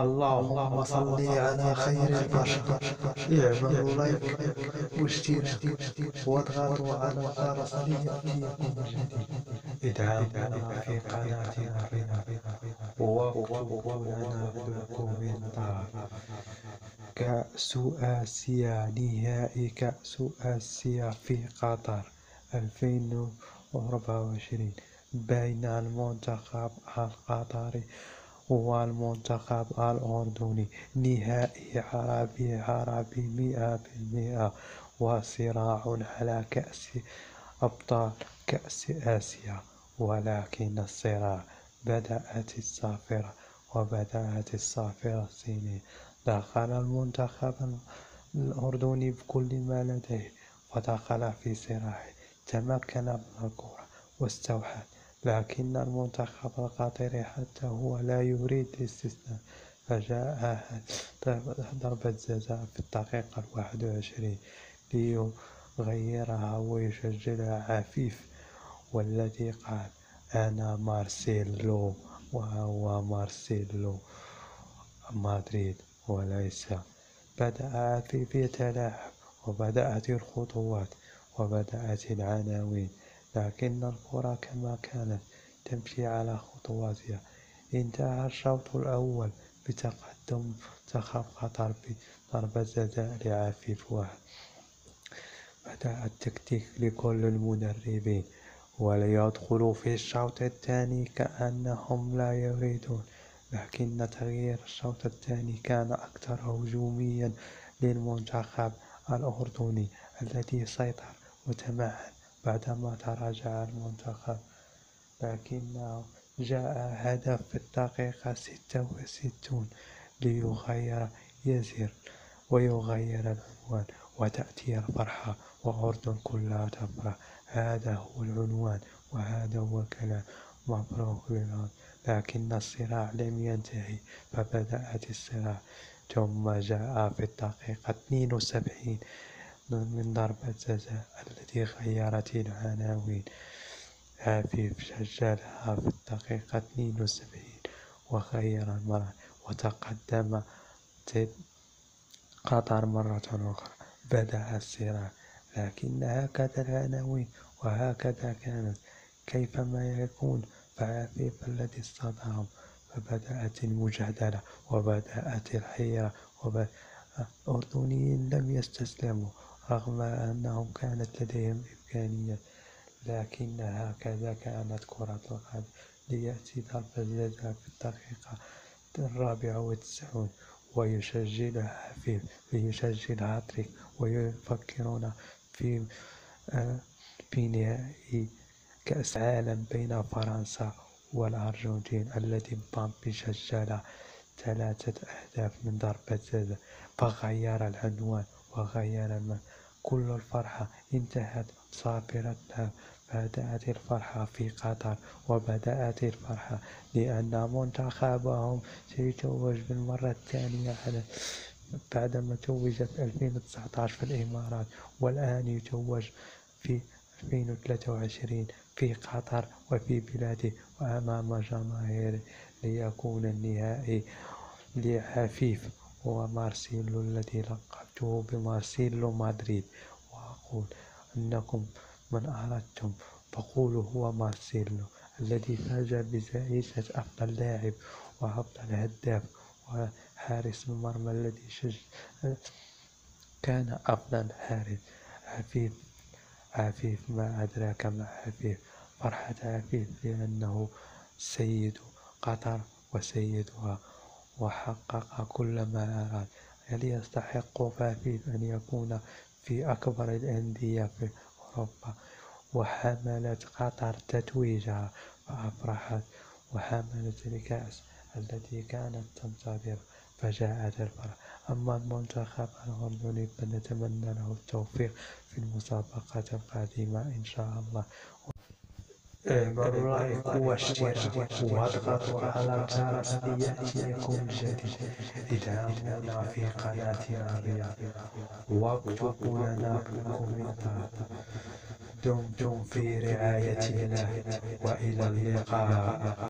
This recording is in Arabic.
اللهم صل على خير البشر. اعملوا لايك واشتراك واضغطوا على الجرس ليأتيكم الجديد. ادعمونا في قناتنا واكتبوا لنا في الكومنتات. كأس آسيا، نهائي كأس آسيا في قطر 2024 بين المنتخب القطري والمنتخب الأردني. نهائي عربي 100%، وصراع على كأس أبطال كأس آسيا. ولكن الصراع بدأت الصافرة الصينية. دخل المنتخب الأردني بكل ما لديه ودخل في صراع، تمكن من الكرة واستوحى، لكن المنتخب القطري حتى هو لا يريد الاستسلام. فجاء ضربة جزاء في الدقيقة 21 ليغيرها ويسجلها عفيف، والذي قال أنا مارسيلو، وهو مارسيلو مدريد وليس. بدأ عفيف يتلاعب، وبدأت الخطوات وبدأت العناوين، لكن الكرة كما كانت تمشي على خطواتها. انتهى الشوط الأول بتقدم منتخب قطر بضربة جزاء لعفيف واحد. بدأ التكتيك لكل المدربين وليدخلوا في الشوط الثاني كأنهم لا يريدون، لكن تغيير الشوط الثاني كان أكثر هجوميا للمنتخب الأردني الذي سيطر وتمعن بعدما تراجع المنتخب. لكنه جاء هدف في الدقيقة 66 ليغير يزير ويغير العنوان، وتأتي الفرحة وأردن كلها تفرح. هذا هو العنوان وهذا هو الكلام. مبروك للأردن. لكن الصراع لم ينتهي، فبدأت الصراع، ثم جاء في الدقيقة 72 من ضربة جزاء التي غيرت العناوين. عفيف سجلها في الدقيقة 72 وغير المرمى، وتقدم قطر مرة أخرى. بدأ الصراع، لكن هكذا العناوين وهكذا كانت. كيفما يكون فعفيف الذي اصطدمهم، فبدأت المجادلة وبدأت الحيرة. الأردنيين لم يستسلموا رغم أنهم كانت لديهم إمكانيات، لكن هكذا كانت كرة القدم. ليأتي ضربة جزاء في الدقيقة 94 ويسجلها عفيف ليسجل هاتريك، ويفكرون في نهائي كأس العالم بين فرنسا والأرجنتين الذي مبابي سجل 3 أهداف من ضربة جزاء، فغير العنوان وغير كل الفرحة انتهت صافرة. بدأت الفرحة في قطر، وبدأت الفرحة لأن منتخبهم سيتوج بالمرة الثانية بعدما توج في 2019 في الإمارات، والآن يتوج في 2023 في قطر وفي بلاده وأمام جماهيره، ليكون النهائي لعفيف ومارسيلو الذي لقبته بمارسيلو مدريد. وأقول أنكم من أردتم فقولوا هو مارسيلو الذي فاز بجائزة أفضل لاعب وأفضل هداف وحارس المرمى الذي كان أفضل حارس. عفيف ما أدراك ما عفيف. فرحة عفيف لأنه سيد قطر وسيدها وحقق كل ما أراد. هل يستحق عفيف أن يكون في أكبر الأندية في أوروبا؟ وحملت قطر تتويجها فأفرحت، وحملت الكأس التي كانت تنتظر فجاءت الفرح. أما المنتخب الأردني فنتمنى له التوفيق في المسابقات القادمة إن شاء الله. اعملوا لايك واشتراك واضغطوا على الجرس ليأتيكم الجديد. ادعمونا في قناتنا واكتبوا لنا بالكومنتات. دمتم في رعاية الله، وإلى اللقاء.